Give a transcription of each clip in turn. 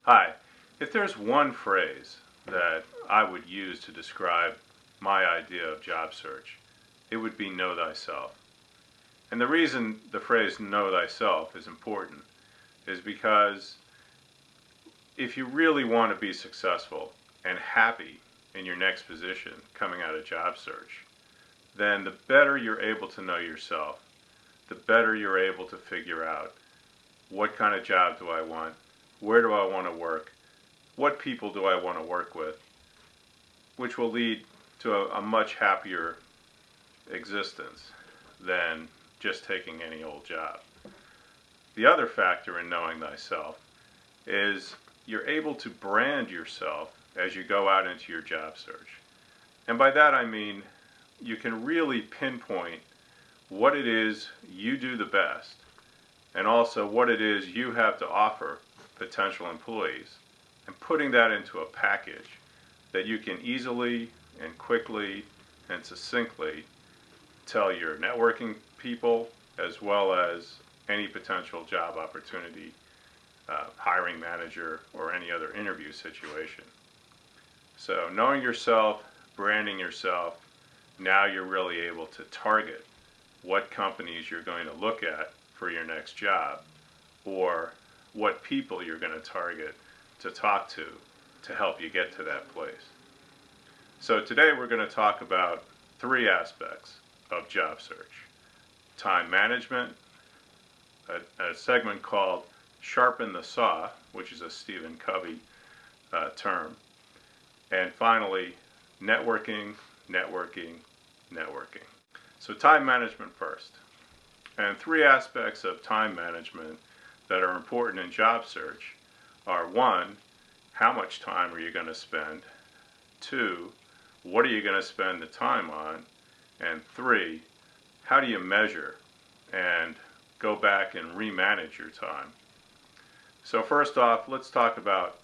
Hi. If there's one phrase that I would use to describe my idea of job search, it would be know thyself. And the reason the phrase know thyself is important is because if you really want to be successful and happy in your next position coming out of job search, then the better you're able to know yourself, the better you're able to figure out what kind of job do I want, where do I want to work, what people do I want to work with, which will lead to a much happier existence than just taking any old job. The other factor in knowing thyself is you're able to brand yourself as you go out into your job search. And by that I mean you can really pinpoint what it is you do the best and also what it is you have to offer potential employees, and putting that into a package that you can easily and quickly and succinctly tell your networking people as well as any potential job opportunity, hiring manager, or any other interview situation. So knowing yourself, branding yourself, now you're really able to target what companies you're going to look at for your next job, or what people you're going to target to talk to help you get to that place. So today we're going to talk about three aspects of job search: time management, a segment called sharpen the saw, which is a Stephen Covey term, and finally networking, networking, networking. So time management first. And three aspects of time management that are important in job search are: one, how much time are you going to spend? Two, what are you going to spend the time on? And three, how do you measure and go back and remanage your time? So first off, let's talk about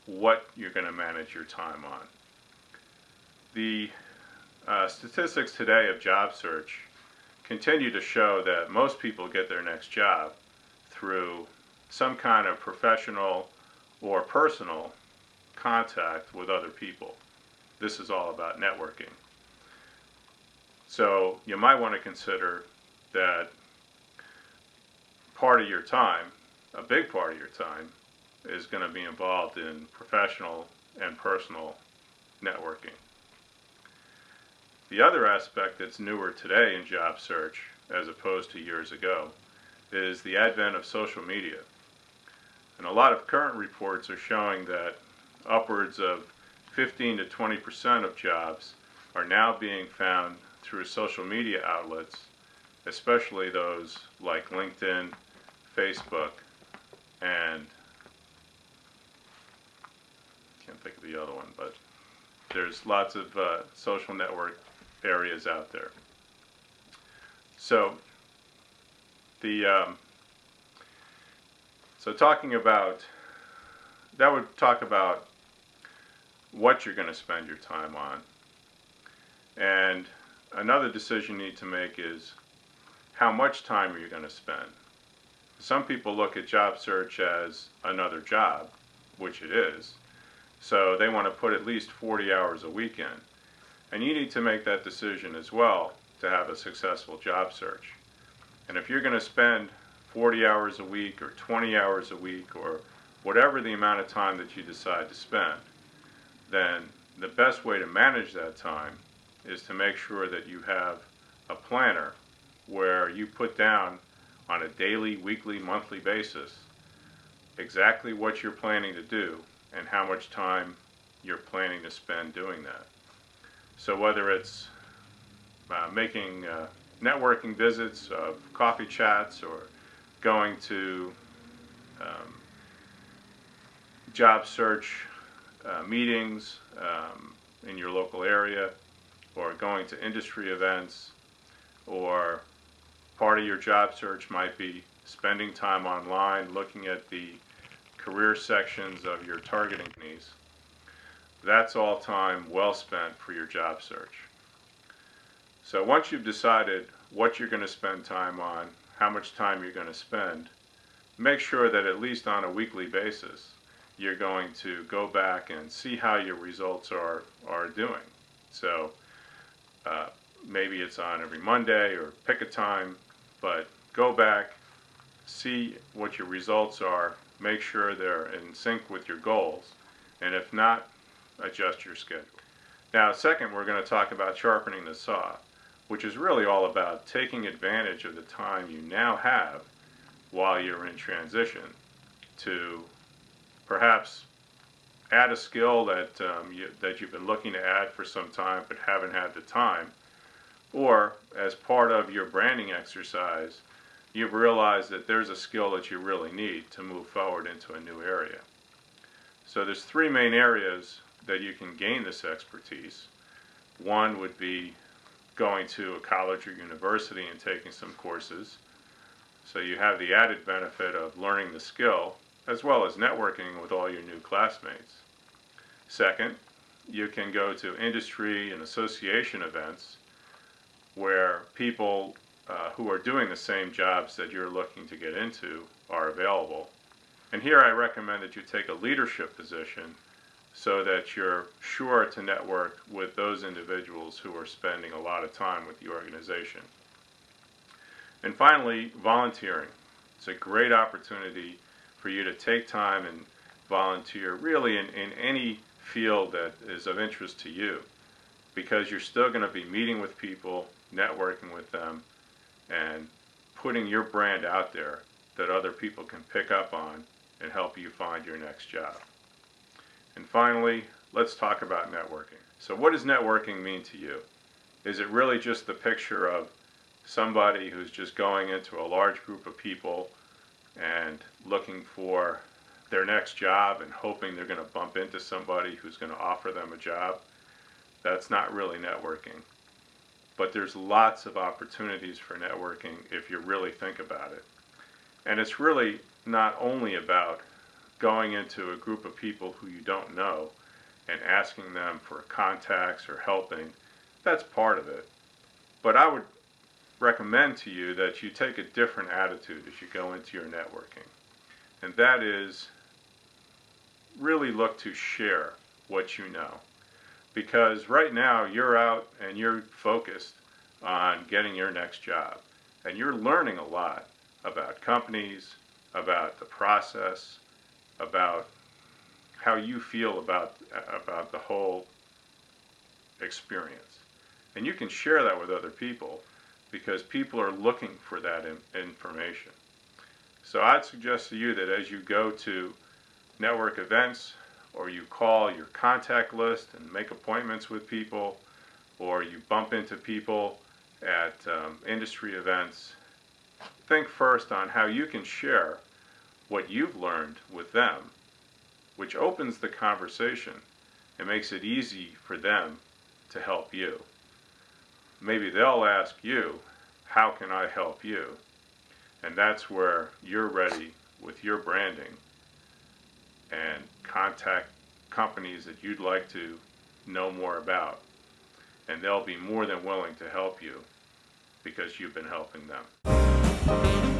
what you're going to manage your time on. The statistics today of job search continue to show that most people get their next job through some kind of professional or personal contact with other people. This is all about networking. So you might want to consider that part of your time, a big part of your time, is going to be involved in professional and personal networking. The other aspect that's newer today in job search, as opposed to years ago, is the advent of social media. And a lot of current reports are showing that upwards of 15 to 20% of jobs are now being found through social media outlets, especially those like LinkedIn, Facebook, and I can't think of the other one, but there's lots of social network areas out there. So talking about that would talk about what you're going to spend your time on. And another decision you need to make is how much time are you going to spend. Some people look at job search as another job, which it is. So they want to put at least 40 hours a week in. And you need to make that decision as well to have a successful job search. And if you're going to spend 40 hours a week or 20 hours a week or whatever the amount of time that you decide to spend, then the best way to manage that time is to make sure that you have a planner where you put down on a daily, weekly, monthly basis exactly what you're planning to do and how much time you're planning to spend doing that. So whether it's making networking visits of coffee chats, or going to job search meetings in your local area, or going to industry events, or part of your job search might be spending time online looking at the career sections of your targeting companies. That's all time well spent for your job search. So once you've decided what you're going to spend time on, how much time you're going to spend, make sure that at least on a weekly basis you're going to go back and see how your results are doing. So maybe it's on every Monday, or pick a time, but go back, see what your results are, make sure they're in sync with your goals, and if not, adjust your schedule. Now, second, we're going to talk about sharpening the saw, which is really all about taking advantage of the time you now have while you're in transition to perhaps add a skill that you've been looking to add for some time but haven't had the time, or as part of your branding exercise, you've realized that there's a skill that you really need to move forward into a new area. So there's three main areas that you can gain this expertise. One would be going to a college or university and taking some courses, so you have the added benefit of learning the skill as well as networking with all your new classmates. Second, you can go to industry and association events where people who are doing the same jobs that you're looking to get into are available. And here I recommend that you take a leadership position so that you're sure to network with those individuals who are spending a lot of time with the organization. And finally, volunteering. It's a great opportunity for you to take time and volunteer really in any field that is of interest to you, because you're still going to be meeting with people, networking with them, and putting your brand out there that other people can pick up on and help you find your next job. And finally, let's talk about networking. So what does networking mean to you? Is it really just the picture of somebody who's just going into a large group of people and looking for their next job and hoping they're going to bump into somebody who's going to offer them a job? That's not really networking. But there's lots of opportunities for networking if you really think about it. And it's really not only about going into a group of people who you don't know and asking them for contacts or helping. That's part of it. But I would recommend to you that you take a different attitude as you go into your networking. And that is, really look to share what you know. Because right now you're out and you're focused on getting your next job. And you're learning a lot about companies, about the process, about how you feel about the whole experience. And you can share that with other people because people are looking for that information. So I'd suggest to you that as you go to network events, or you call your contact list and make appointments with people, or you bump into people at industry events, think first on how you can share what you've learned with them, which opens the conversation and makes it easy for them to help you. Maybe they'll ask you, how can I help you? And that's where you're ready with your branding and contact companies that you'd like to know more about. And they'll be more than willing to help you because you've been helping them.